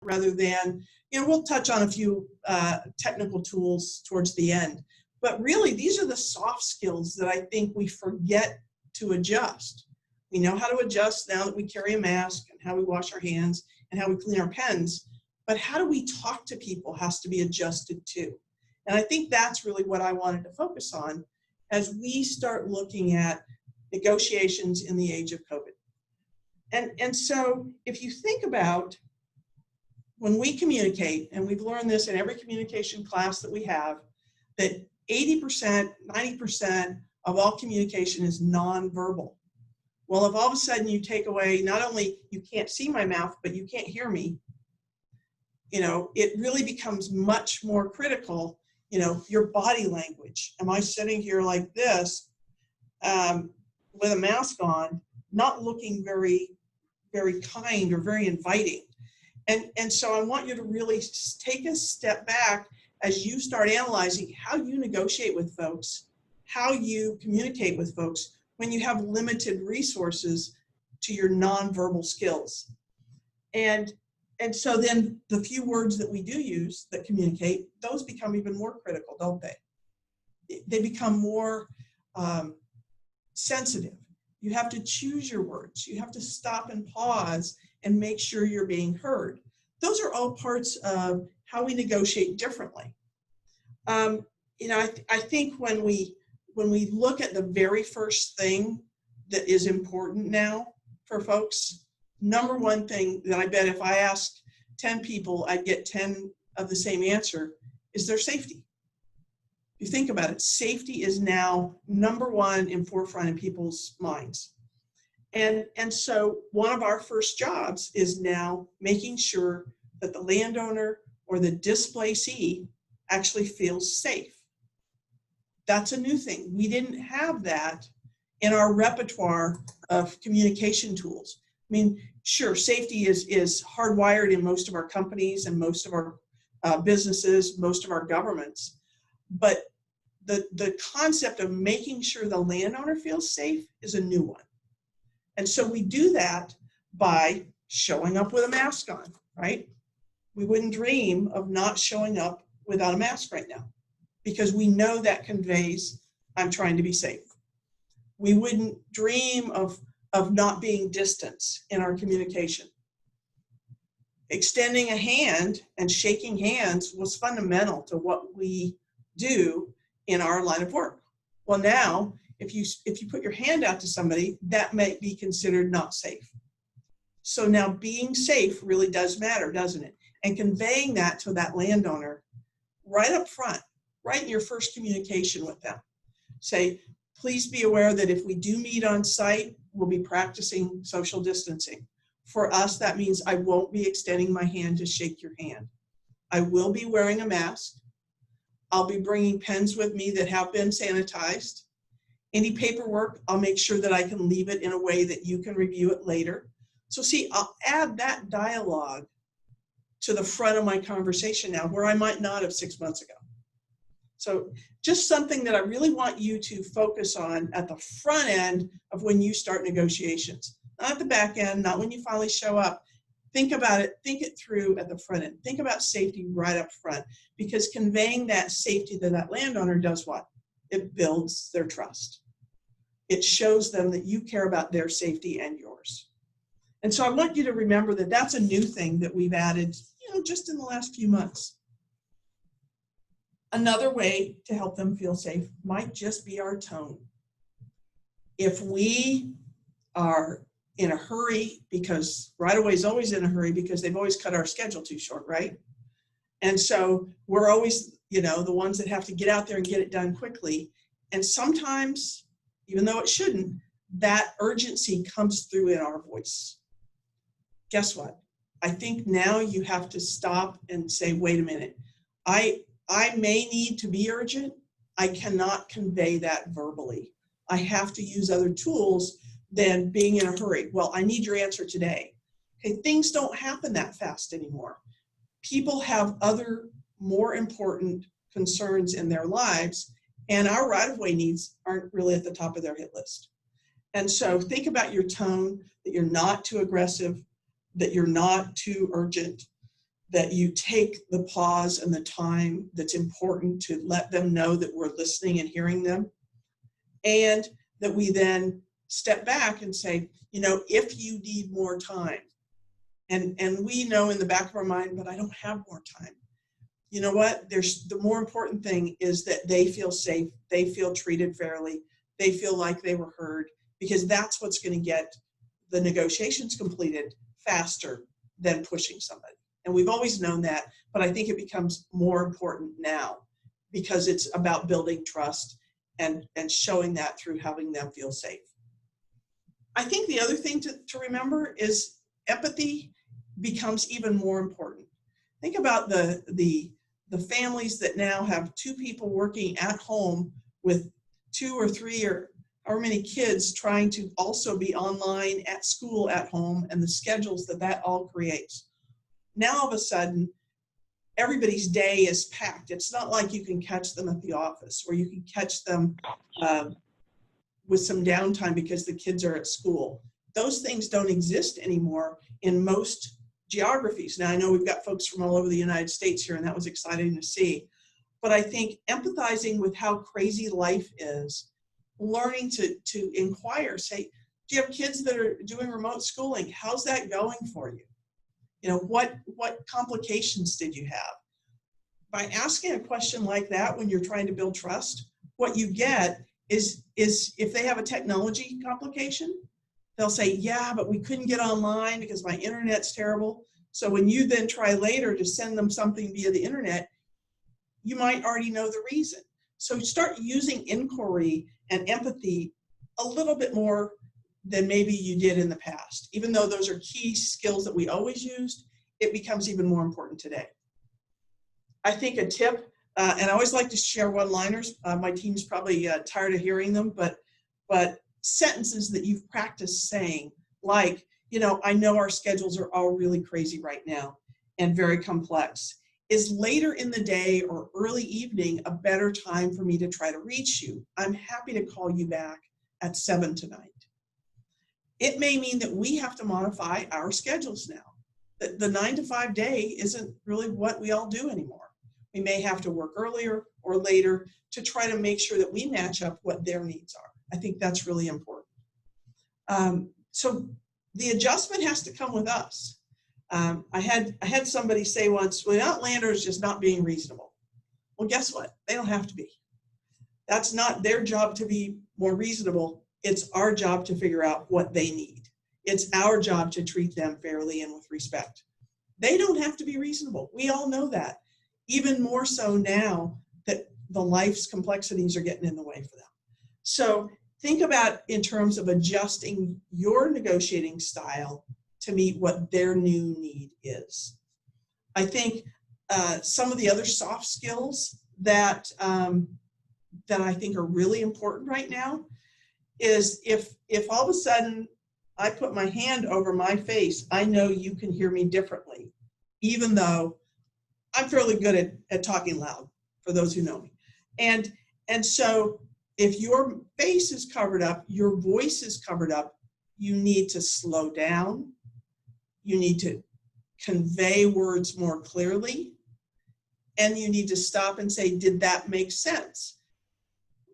rather than, we'll touch on a few technical tools towards the end. But really, these are the soft skills that I think we forget to adjust. We know how to adjust now that we carry a mask, and how we wash our hands, and how we clean our pens. But how do we talk to people has to be adjusted too. And I think that's really what I wanted to focus on as we start looking at negotiations in the age of COVID. And so if you think about when we communicate, and we've learned this in every communication class that we have, that 80%, 90% of all communication is nonverbal. Well, if all of a sudden you take away, not only you can't see my mouth, but you can't hear me, it really becomes much more critical, your body language. Am I sitting here like this with a mask on, not looking very, very kind or very inviting? And so I want you to really take a step back as you start analyzing how you negotiate with folks, how you communicate with folks when you have limited resources to your nonverbal skills. And so then the few words that we do use that communicate, those become even more critical, don't they? They become more sensitive. You have to choose your words. You have to stop and pause and make sure you're being heard. Those are all parts of how we negotiate differently. I think when we look at the very first thing that is important now for folks, number one thing that I bet if I asked 10 people, I'd get 10 of the same answer, is their safety. If you think about it, safety is now number one in forefront in people's minds. And so one of our first jobs is now making sure that the landowner or the displacee actually feels safe. That's a new thing. We didn't have that in our repertoire of communication tools. I mean, sure, safety is hardwired in most of our companies and most of our businesses, most of our governments. But the concept of making sure the landowner feels safe is a new one. And so we do that by showing up with a mask on, right? We wouldn't dream of not showing up without a mask right now because we know that conveys I'm trying to be safe. We wouldn't dream of not being distant in our communication. Extending a hand and shaking hands was fundamental to what we do in our line of work. Well, now, if you put your hand out to somebody, that might be considered not safe. So now being safe really does matter, doesn't it? And conveying that to that landowner right up front, right in your first communication with them. Say, please be aware that if we do meet on site, we'll be practicing social distancing. For us, that means I won't be extending my hand to shake your hand. I will be wearing a mask. I'll be bringing pens with me that have been sanitized. Any paperwork, I'll make sure that I can leave it in a way that you can review it later. So see, I'll add that dialogue to the front of my conversation now where I might not have 6 months ago. So just something that I really want you to focus on at the front end of when you start negotiations. Not at the back end, not when you finally show up. Think about it, think it through at the front end. Think about safety right up front, because conveying that safety to that landowner does what? It builds their trust. It shows them that you care about their safety and yours. And so I want you to remember that that's a new thing that we've added, just in the last few months. Another way to help them feel safe might just be our tone. If we are in a hurry, because right away is always in a hurry because they've always cut our schedule too short, right? And so we're always, the ones that have to get out there and get it done quickly. And sometimes, even though it shouldn't, that urgency comes through in our voice. Guess what? I think now you have to stop and say, wait a minute, I may need to be urgent. I cannot convey that verbally. I have to use other tools than being in a hurry. Well, I need your answer today. Okay, things don't happen that fast anymore. People have other more important concerns in their lives, and our right-of-way needs aren't really at the top of their hit list. And so think about your tone, that you're not too aggressive, that you're not too urgent. that you take the pause and the time that's important to let them know that we're listening and hearing them, and that we then step back and say, if you need more time, and we know in the back of our mind, but I don't have more time. You know what? The more important thing is that they feel safe, they feel treated fairly, they feel like they were heard, because that's what's going to get the negotiations completed faster than pushing somebody. And we've always known that, but I think it becomes more important now because it's about building trust and showing that through having them feel safe. I think the other thing to remember is empathy becomes even more important. Think about the families that now have two people working at home with 2 or 3 or however many kids trying to also be online at school at home, and the schedules that all creates. Now all of a sudden, everybody's day is packed. It's not like you can catch them at the office, or you can catch them with some downtime because the kids are at school. Those things don't exist anymore in most geographies. Now, I know we've got folks from all over the United States here, and that was exciting to see. But I think empathizing with how crazy life is, learning to inquire, say, do you have kids that are doing remote schooling? How's that going for you? What complications did you have? By asking a question like that when you're trying to build trust, what you get is if they have a technology complication, they'll say, yeah, but we couldn't get online because my internet's terrible. So when you then try later to send them something via the internet, you might already know the reason. So start using inquiry and empathy a little bit more than maybe you did in the past. Even though those are key skills that we always used, it becomes even more important today. I think a tip, and I always like to share one-liners. My team's probably tired of hearing them, but sentences that you've practiced saying, like, I know our schedules are all really crazy right now and very complex. Is later in the day or early evening a better time for me to try to reach you? I'm happy to call you back at 7 tonight. It may mean that we have to modify our schedules now. The 9 to 5 day isn't really what we all do anymore. We may have to work earlier or later to try to make sure that we match up what their needs are. I think that's really important. So the adjustment has to come with us. I had somebody say once, well, Outlander is just not being reasonable. Well, guess what? They don't have to be. That's not their job to be more reasonable. It's our job to figure out what they need. It's our job to treat them fairly and with respect. They don't have to be reasonable. We all know that. Even more so now that the life's complexities are getting in the way for them. So think about in terms of adjusting your negotiating style to meet what their new need is. I think some of the other soft skills that I think are really important right now is if all of a sudden I put my hand over my face, I know you can hear me differently, even though I'm fairly good at talking loud, for those who know me. And so if your face is covered up, your voice is covered up, you need to slow down. You need to convey words more clearly. And you need to stop and say, did that make sense?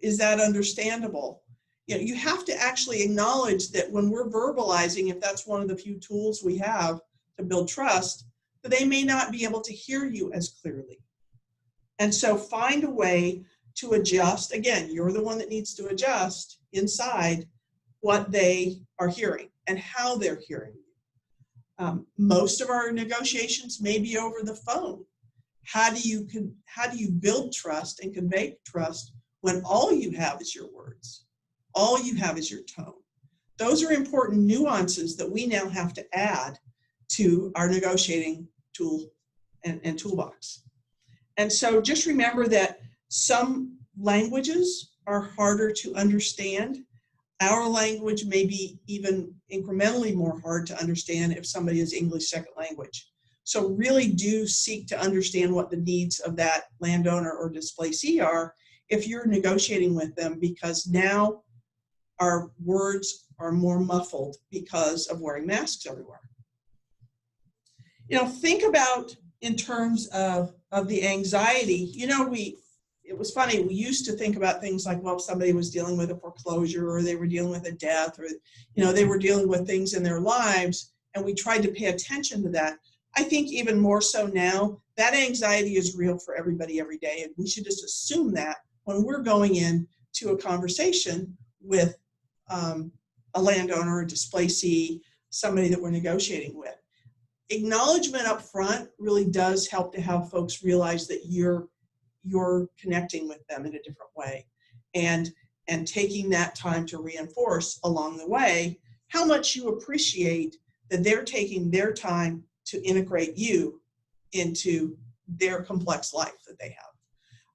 Is that understandable? You have to actually acknowledge that when we're verbalizing, if that's one of the few tools we have to build trust, that they may not be able to hear you as clearly. And so find a way to adjust. Again, you're the one that needs to adjust inside what they are hearing and how they're hearing you. Most of our negotiations may be over the phone. How do you build trust and convey trust when all you have is your words? All you have is your tone. Those are important nuances that we now have to add to our negotiating tool and toolbox. And so just remember that some languages are harder to understand. Our language may be even incrementally more hard to understand if somebody is English second language. So really do seek to understand what the needs of that landowner or displacee are if you're negotiating with them, because now our words are more muffled because of wearing masks everywhere. Think about in terms of the anxiety, it was funny, we used to think about things like, well, if somebody was dealing with a foreclosure or they were dealing with a death or, they were dealing with things in their lives, and we tried to pay attention to that. I think even more so now, that anxiety is real for everybody every day, and we should just assume that when we're going in to a conversation with a landowner, a displacee, somebody that we're negotiating with. Acknowledgement up front really does help to have folks realize that you're connecting with them in a different way, and taking that time to reinforce along the way how much you appreciate that they're taking their time to integrate you into their complex life that they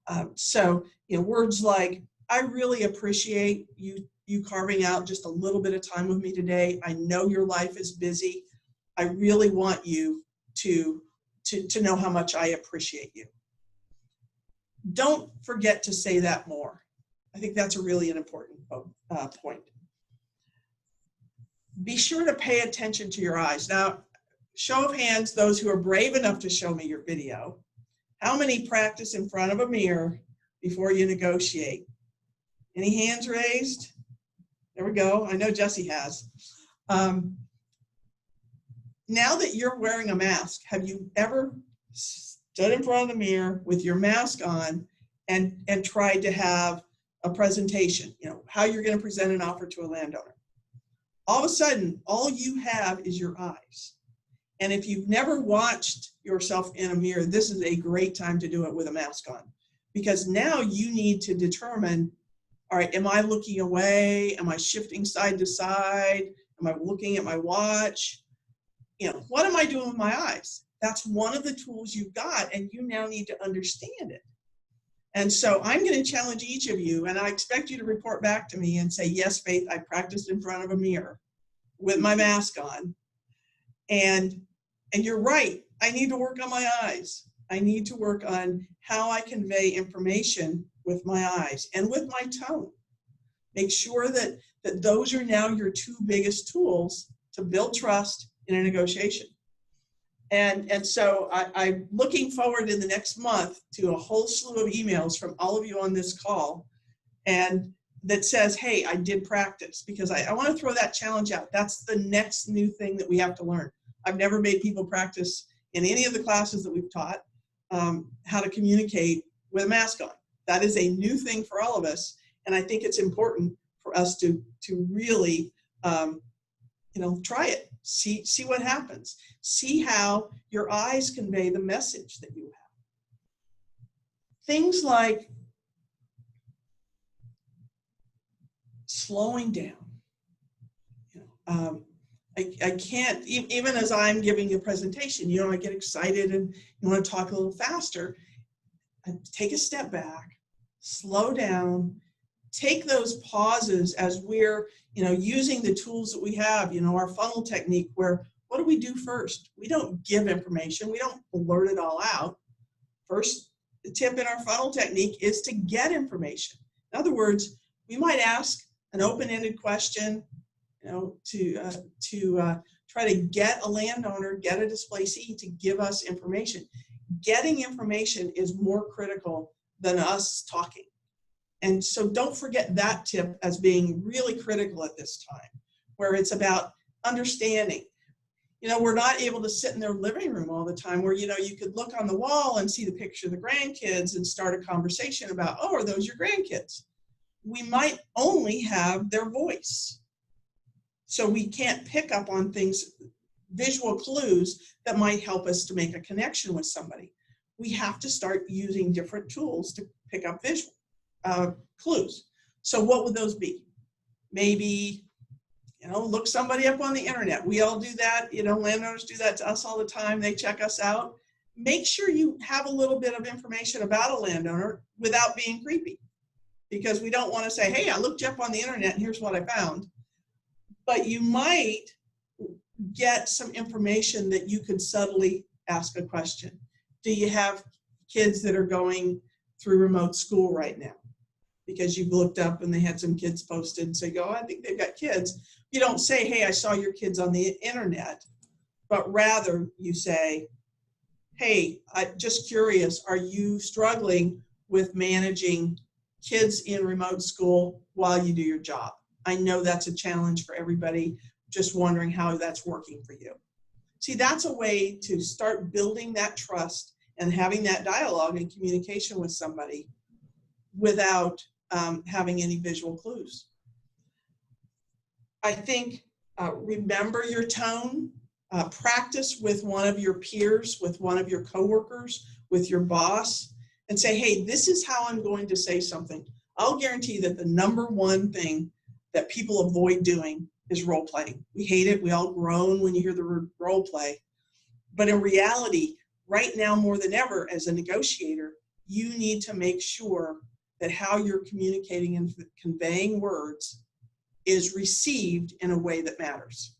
have. So words like, I really appreciate you carving out just a little bit of time with me today. I know your life is busy. I really want you to know how much I appreciate you. Don't forget to say that more. I think that's a really important point. Be sure to pay attention to your eyes. Now, show of hands, those who are brave enough to show me your video. How many practice in front of a mirror before you negotiate? Any hands raised? There we go. I know Jesse has. Now that you're wearing a mask, have you ever stood in front of the mirror with your mask on and tried to have a presentation, how you're going to present an offer to a landowner? All of a sudden, all you have is your eyes. And if you've never watched yourself in a mirror, this is a great time to do it with a mask on, because now you need to determine, all right, am I looking away? Am I shifting side to side? Am I looking at my watch? What am I doing with my eyes? That's one of the tools you've got, and you now need to understand it. And so I'm going to challenge each of you, and I expect you to report back to me and say, yes, Faith, I practiced in front of a mirror with my mask on. And you're right, I need to work on my eyes. I need to work on how I convey information with my eyes and with my tone. Make sure that those are now your two biggest tools to build trust in a negotiation. And so I'm looking forward in the next month to a whole slew of emails from all of you on this call, and that says, hey, I did practice, because I want to throw that challenge out. That's the next new thing that we have to learn. I've never made people practice in any of the classes that we've taught how to communicate with a mask on. That is a new thing for all of us, and I think it's important for us to really try it. See what happens. See how your eyes convey the message that you have. Things like slowing down. I can't, even as I'm giving a presentation, I get excited and you want to talk a little faster. I take a step back, slow down, take those pauses as we're using the tools that we have, our funnel technique, where what do we do first? We don't give information. We don't blurt it all out. First, the tip in our funnel technique is to get information. In other words, we might ask an open-ended question, to try to get a landowner, get a displacee to give us information. Getting information is more critical than us talking. And so don't forget that tip as being really critical at this time, where it's about understanding. We're not able to sit in their living room all the time where, you could look on the wall and see the picture of the grandkids and start a conversation about, oh, are those your grandkids? We might only have their voice. So we can't pick up on things, visual clues that might help us to make a connection with somebody. We have to start using different tools to pick up visual clues. So what would those be? Maybe, look somebody up on the internet. We all do that. Landowners do that to us all the time. They check us out. Make sure you have a little bit of information about a landowner without being creepy, because we don't want to say, hey, I looked you up on the internet and here's what I found. But you might get some information that you could subtly ask a question. Do you have kids that are going through remote school right now? Because you've looked up and they had some kids posted, and so you go, I think they've got kids. You don't say, hey, I saw your kids on the internet, but rather you say, hey, I'm just curious, are you struggling with managing kids in remote school while you do your job? I know that's a challenge for everybody. Just wondering how that's working for you. See, that's a way to start building that trust and having that dialogue and communication with somebody without having any visual clues. I think remember your tone, practice with one of your peers, with one of your coworkers, with your boss, and say, hey, this is how I'm going to say something. I'll guarantee that the number one thing that people avoid doing is role playing. We hate it. We all groan when you hear the word role play. But in reality, right now more than ever, as a negotiator, you need to make sure that how you're communicating and conveying words is received in a way that matters.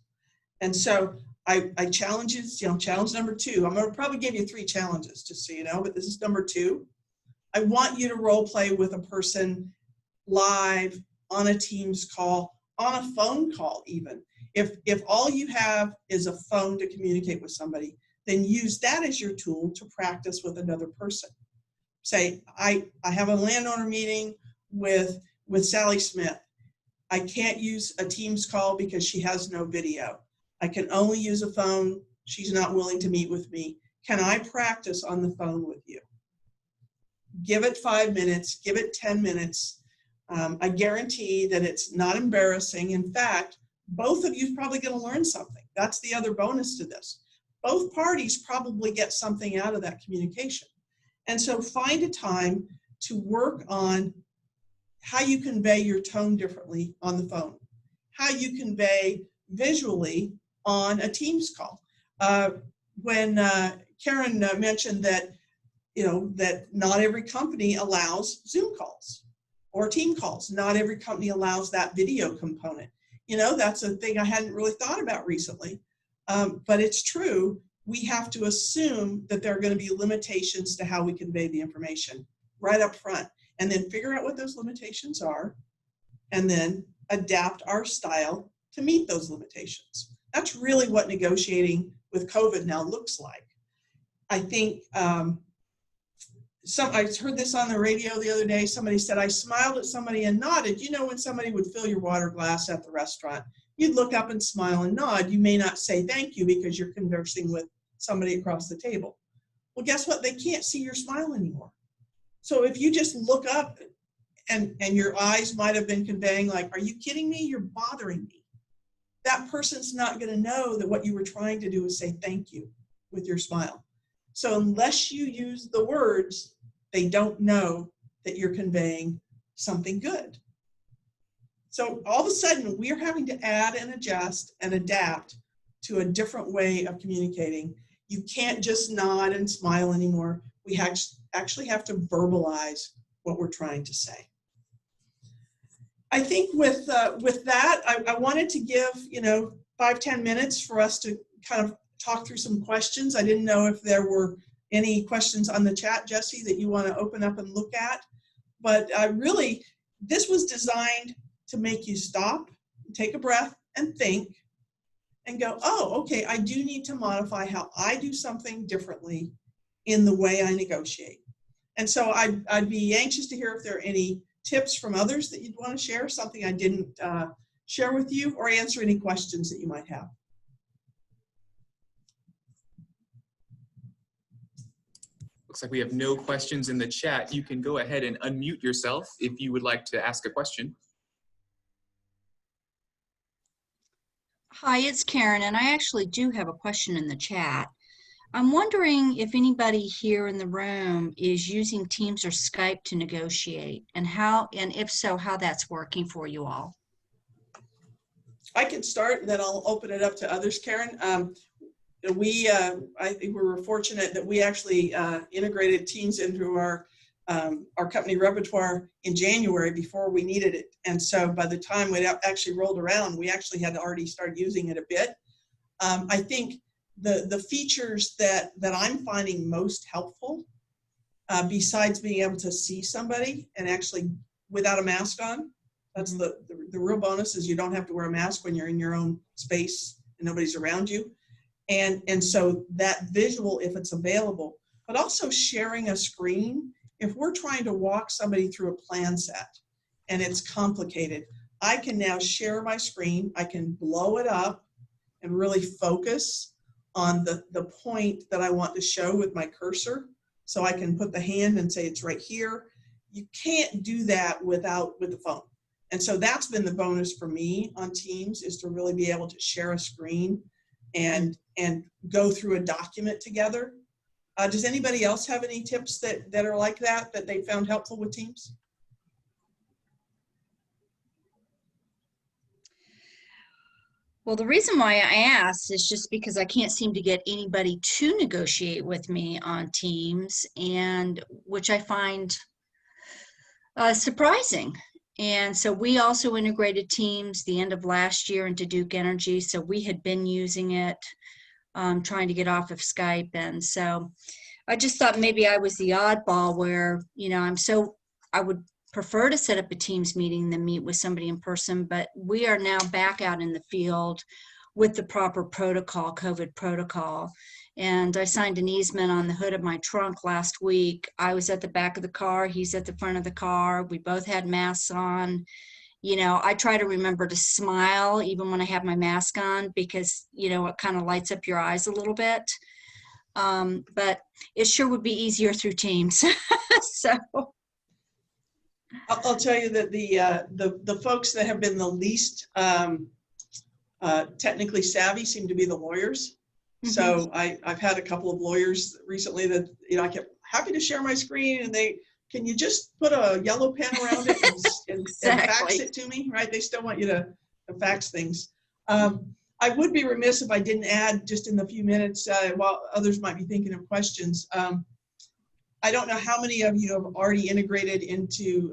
And so I challenge you, challenge number 2. I'm going to probably give you 3 challenges, just so you know, but this is number 2. I want you to role play with a person live, on a Teams call, on a phone call even. If all you have is a phone to communicate with somebody, then use that as your tool to practice with another person. Say, I have a landowner meeting with Sally Smith. I can't use a Teams call because she has no video. I can only use a phone. She's not willing to meet with me. Can I practice on the phone with you? Give it 5 minutes, give it 10 minutes. I guarantee that it's not embarrassing. In fact, both of you are probably going to learn something. That's the other bonus to this. Both parties probably get something out of that communication. And so find a time to work on how you convey your tone differently on the phone, how you convey visually on a Teams call. When Karen mentioned that, that not every company allows Zoom calls or team calls. Not every company allows that video component. That's a thing I hadn't really thought about recently, but it's true. We have to assume that there are going to be limitations to how we convey the information right up front, and then figure out what those limitations are, and then adapt our style to meet those limitations. That's really what negotiating with COVID now looks like. I think I heard this on the radio the other day. Somebody said, I smiled at somebody and nodded. When somebody would fill your water glass at the restaurant, you'd look up and smile and nod. You may not say thank you because you're conversing with somebody across the table. Well, guess what? They can't see your smile anymore. So if you just look up and your eyes might have been conveying like, are you kidding me? You're bothering me. That person's not going to know that what you were trying to do is say thank you with your smile. So unless you use the words, they don't know that you're conveying something good. So all of a sudden, we're having to add and adjust and adapt to a different way of communicating. You can't just nod and smile anymore. We actually have to verbalize what we're trying to say. I think with that, I wanted to give 5-10 minutes for us to kind of talk through some questions. I didn't know if there were any questions on the chat, Jesse, that you want to open up and look at. But really, this was designed to make you stop, take a breath, and think, and go, oh, okay, I do need to modify how I do something differently in the way I negotiate. And so I'd be anxious to hear if there are any tips from others that you'd want to share, something I didn't share with you, or answer any questions that you might have. Looks like we have no questions in the chat. You can go ahead and unmute yourself if you would like to ask a question. Hi, it's Karen, and I actually do have a question in the chat. I'm wondering if anybody here in the room is using Teams or Skype to negotiate, and if so, how that's working for you all. I can start, and then I'll open it up to others, Karen. I think we were fortunate that we actually integrated Teams into our company repertoire in January before we needed it. And so by the time it actually rolled around, we actually had already started using it a bit. I think the features that I'm finding most helpful, besides being able to see somebody and actually without a mask on, that's the real bonus, is you don't have to wear a mask when you're in your own space and nobody's around you. And so that visual, if it's available, but also sharing a screen. If we're trying to walk somebody through a plan set and it's complicated, I can now share my screen. I can blow it up and really focus on the point that I want to show with my cursor. So I can put the hand and say it's right here. You can't do that with the phone. And so that's been the bonus for me on Teams, is to really be able to share a screen and go through a document together. Does anybody else have any tips that are like that they found helpful with Teams? Well, the reason why I asked is just because I can't seem to get anybody to negotiate with me on Teams, and which I find surprising. And so we also integrated Teams the end of last year into Duke Energy. So we had been using it, trying to get off of Skype. And so I just thought maybe I was the oddball where, you know, I would prefer to set up a Teams meeting than meet with somebody in person, but we are now back out in the field with the proper protocol, COVID protocol. And I signed an easement on the hood of my trunk last week. I was at the back of the car, he's at the front of the car. We both had masks on. You know, I try to remember to smile even when I have my mask on, because, you know, it kind of lights up your eyes a little bit. But it sure would be easier through Teams. So I'll tell you that the folks that have been the least technically savvy seem to be the lawyers. Mm-hmm. So I've had a couple of lawyers recently that, you know, I kept happy to share my screen, and can you just put a yellow pen around it and Exactly. fax it to me, right? They still want you to fax things. I would be remiss if I didn't add, just in the few minutes, while others might be thinking of questions. I don't know how many of you have already integrated into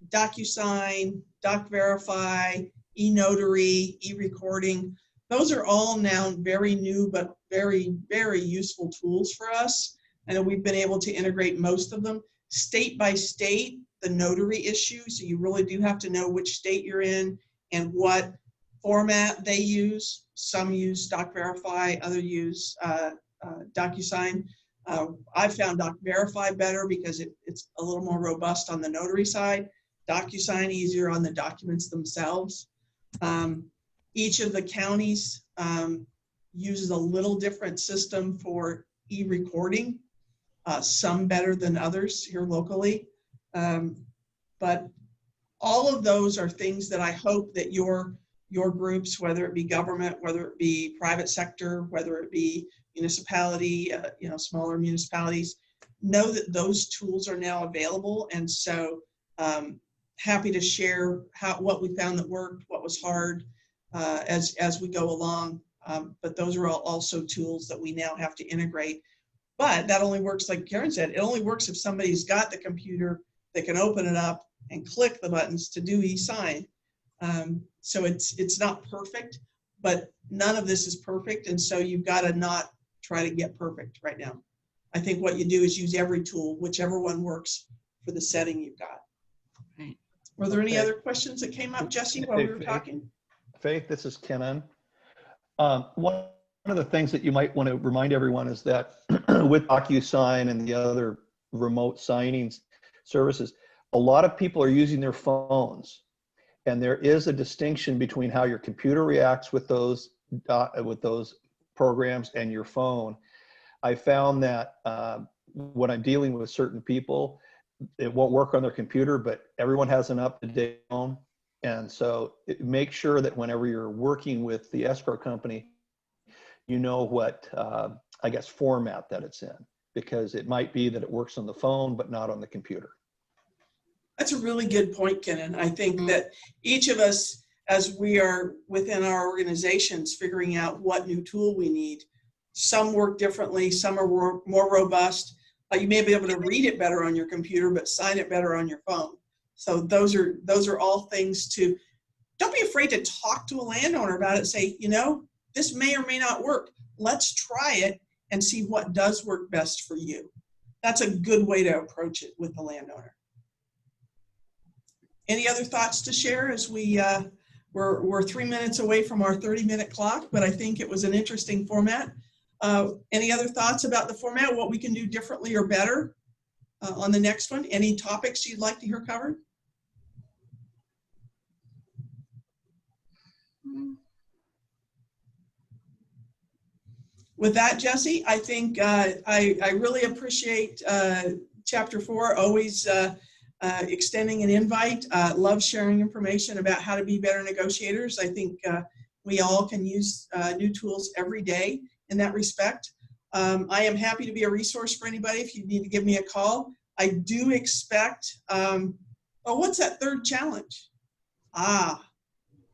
DocuSign, DocVerify, eNotary, eRecording. Those are all now very new, but very, very useful tools for us. And we've been able to integrate most of them. State by state, the notary issue, so you really do have to know which state you're in and what format they use. Some use DocVerify, others use DocuSign. I've found DocVerify better because it's a little more robust on the notary side. DocuSign easier on the documents themselves. Each of the counties uses a little different system for e-recording, some better than others here locally. But all of those are things that I hope that your groups, whether it be government, whether it be private sector, whether it be municipality, you know, smaller municipalities, know that those tools are now available. And so happy to share what we found that worked, what was hard as we go along. But those are also tools that we now have to integrate. But that only works, like Karen said, it only works if somebody's got the computer that can open it up and click the buttons to do e-sign. So it's not perfect, but none of this is perfect. And so you've got to not try to get perfect right now. I think what you do is use every tool, whichever one works for the setting you've got. Right. Were there any other questions that came up, Jesse, while we were talking? Faith, this is Kenan. One of the things that you might want to remind everyone is that with DocuSign and the other remote signings services, a lot of people are using their phones, and there is a distinction between how your computer reacts with those programs and your phone. I found that when I'm dealing with certain people, it won't work on their computer, but everyone has an up-to-date phone. And so make sure that whenever you're working with the escrow company, you know what, I guess, format that it's in, because it might be that it works on the phone, but not on the computer. That's a really good point, Kenan. I think that each of us, as we are within our organizations figuring out what new tool we need, some work differently, some are more robust. You may be able to read it better on your computer, but sign it better on your phone. So those are all things to, don't be afraid to talk to a landowner about it. Say, you know, this may or may not work. Let's try it and see what does work best for you. That's a good way to approach it with the landowner. Any other thoughts to share as we We're 3 minutes away from our 30-minute clock, but I think it was an interesting format. Any other thoughts about the format, what we can do differently or better on the next one? Any topics you'd like to hear covered? With that, Jesse, I think I really appreciate Chapter 4, always extending an invite. Love sharing information about how to be better negotiators. I think we all can use new tools every day in that respect. I am happy to be a resource for anybody if you need to give me a call. I do expect, oh, what's that third challenge?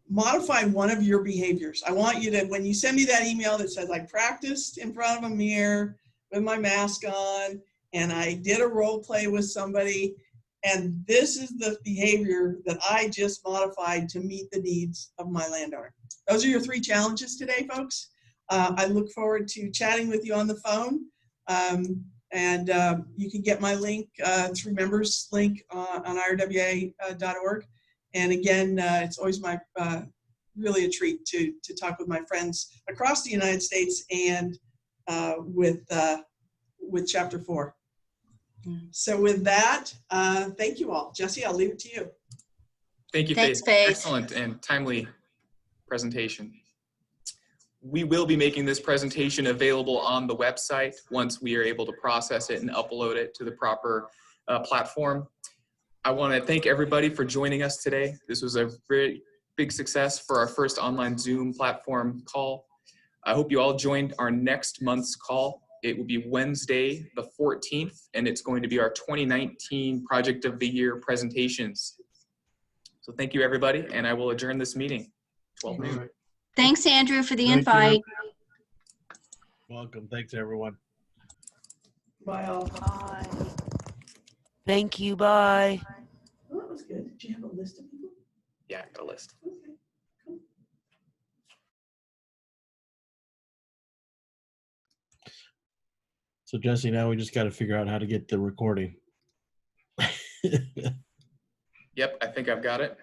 Modify one of your behaviors. I want you to, when you send me that email that says I practiced in front of a mirror with my mask on and I did a role play with somebody, and this is the behavior that I just modified to meet the needs of my landowner. Those are your 3 challenges today, folks. I look forward to chatting with you on the phone. You can get my link through members link on IRWA.org. And again, it's always my really a treat to talk with my friends across the United States and with Chapter 4. So with that, thank you all. Jesse, I'll leave it to you. Thank you, Thanks, Faith. Faith. Excellent and timely presentation. We will be making this presentation available on the website once we are able to process it and upload it to the proper platform. I want to thank everybody for joining us today. This was a very big success for our first online Zoom platform call. I hope you all joined our next month's call. It will be Wednesday, the 14th, and it's going to be our 2019 Project of the Year presentations. So thank you, everybody, and I will adjourn this meeting. 12 noon. Thanks, Andrew, for the Thank invite. you. Welcome. Thanks, everyone. Bye all. Bye. Thank you. Bye. Well, that was good. Did you have a list of people? Yeah, I got a list. Okay. Cool. So, Jesse, now we just got to figure out how to get the recording. Yep, I think I've got it.